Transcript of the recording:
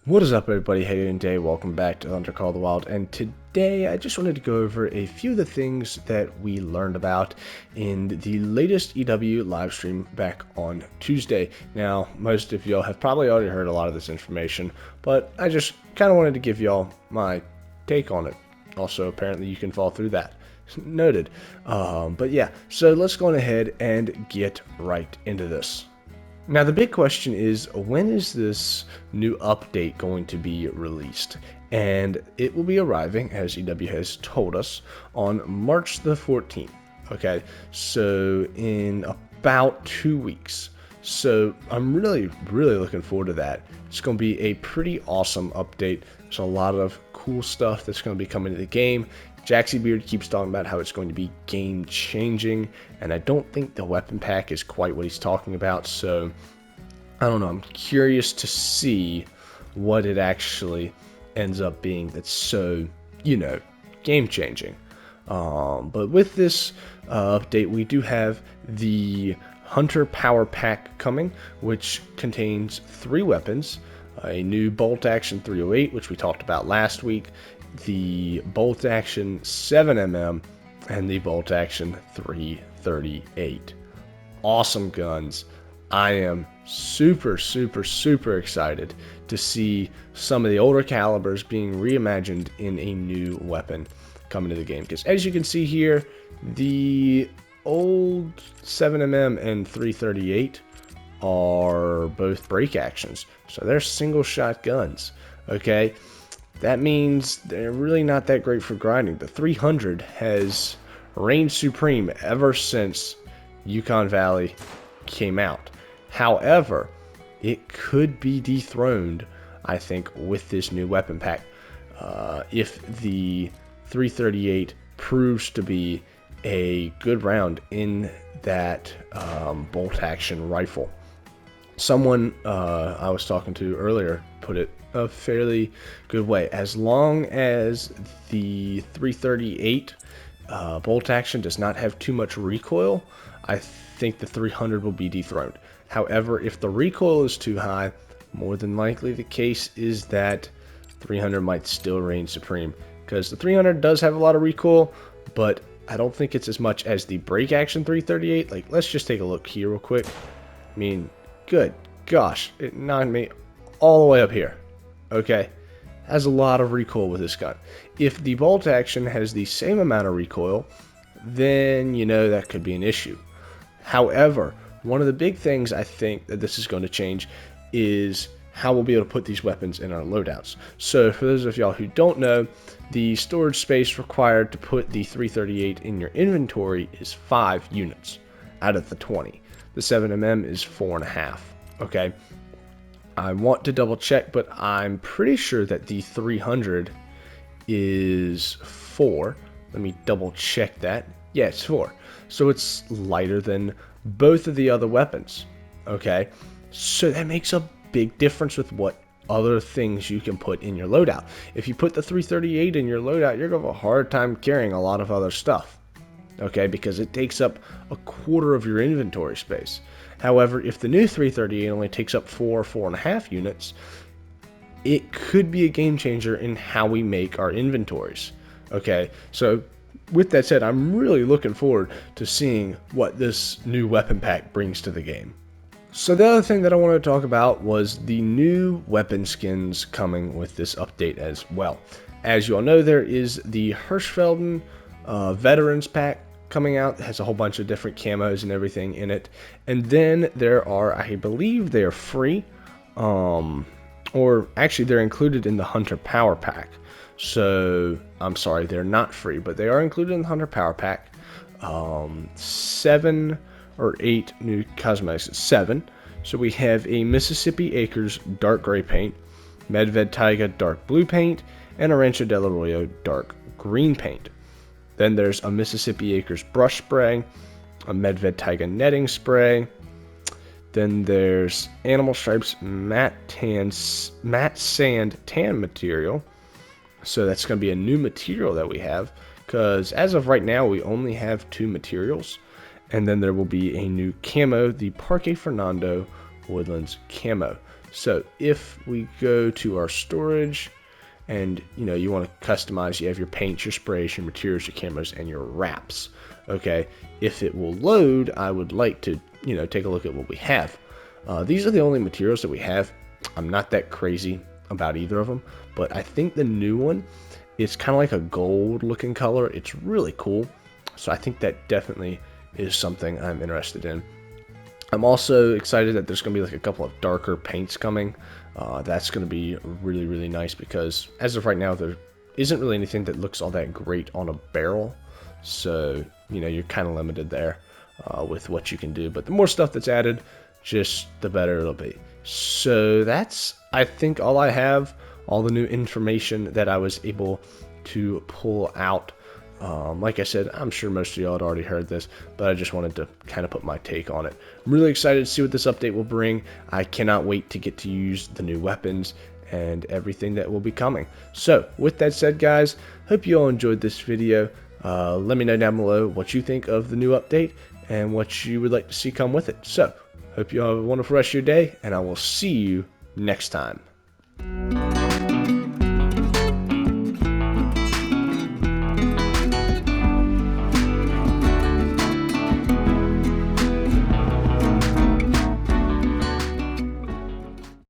What is up, everybody? How you doing today? Welcome back to Hunter Call of the Wild, and today I just wanted to go over a few of the things that we learned about in the latest EW live stream back on Tuesday. Now, most of y'all have probably already heard a lot of this information, but I just kind of wanted to give y'all my take on it. Also, apparently you can fall through that. Noted. But yeah, so let's go on ahead and get right into this. Now the big question is, when is this new update going to be released? And it will be arriving, as EW has told us, on March the 14th. Okay, so in about 2 weeks. So I'm really looking forward to that. It's going to be a pretty awesome update. There's a lot of cool stuff that's going to be coming to the game. Jaxie Beard keeps talking about how it's going to be game changing, and I don't think the weapon pack is quite what he's talking about, so I don't know. I'm curious to see what it actually ends up being that's so, game changing. But with this update, we do have the Hunter Power Pack coming, which contains 3 weapons. A new bolt action 308, which we talked about last week, the bolt action 7mm, and the bolt action 338. Awesome guns. I am super excited to see some of the older calibers being reimagined in a new weapon coming to the game. Because as you can see here, the old 7mm and 338 are both break actions. So they're single shot guns. Okay, that means they're really not that great for grinding. The 300 has reigned supreme ever since Yukon Valley came out. However, it could be dethroned, I think, with this new weapon pack. If the 338 proves to be a good round in that bolt action rifle. Someone I was talking to earlier put it a fairly good way. As long as the 338 bolt action does not have too much recoil, I think the 300 will be dethroned. However, if the recoil is too high, more than likely the case is that 300 might still reign supreme, because the 300 does have a lot of recoil, but I don't think it's as much as the break action 338. Like, let's just take a look here real quick. I mean, good gosh, it knocked me all the way up here. Okay, has a lot of recoil with this gun. If the bolt action has the same amount of recoil, then that could be an issue. However, one of the big things I think that this is going to change is how we'll be able to put these weapons in our loadouts. So for those of y'all who don't know, the storage space required to put the 338 in your inventory is 5 units out of the 20. The 7mm is 4.5. Okay, I want to double check, but I'm pretty sure that the 300 is 4. Let me double check that. Yeah, it's 4. So it's lighter than both of the other weapons. Okay, so that makes a big difference with what other things you can put in your loadout. If you put the 338 in your loadout, you're going to have a hard time carrying a lot of other stuff. Okay, because it takes up a quarter of your inventory space. However, if the new 338 only takes up 4.5 units, it could be a game changer in how we make our inventories. Okay, so with that said, I'm really looking forward to seeing what this new weapon pack brings to the game. So the other thing that I wanted to talk about was the new weapon skins coming with this update as well. As you all know, there is the Hirschfelden Veterans Pack coming out. It has a whole bunch of different camos and everything in it. And then there are, I believe they are free, or actually they're included in the Hunter Power Pack. So, I'm sorry, they're not free, but they are included in the Hunter Power Pack. 7 or 8 new cosmetics. 7. So we have a Mississippi Acres dark gray paint, Medved Taiga dark blue paint, and a Rancho del Arroyo dark green paint. Then there's a Mississippi Acres brush spray, a Medved Taiga netting spray. Then there's Animal Stripes matte sand tan material. So that's going to be a new material that we have, because as of right now we only have 2 materials. And then there will be a new camo, the Parque Fernando Woodlands camo. So if we go to our storage, and you want to customize, you have your paints, your sprays, your materials, your cameras, and your wraps. Okay, if it will load, I would like to take a look at what we have. These are the only materials that we have. I'm not that crazy about either of them, but I think the new one is kind of like a gold looking color. It's really cool, so I think that definitely is something I'm interested in. I'm also excited that there's going to be like a couple of darker paints coming. That's going to be really, really nice, because as of right now, there isn't really anything that looks all that great on a barrel. So, you're kind of limited there with what you can do. But the more stuff that's added, just the better it'll be. So that's, I think, all I have. All the new information that I was able to pull out. Like I said, I'm sure most of y'all had already heard this, but I just wanted to kind of put my take on it. I'm really excited to see what this update will bring. I cannot wait to get to use the new weapons and everything that will be coming. So, with that said, guys, hope you all enjoyed this video. Let me know down below what you think of the new update and what you would like to see come with it. So, hope you all have a wonderful rest of your day, and I will see you next time.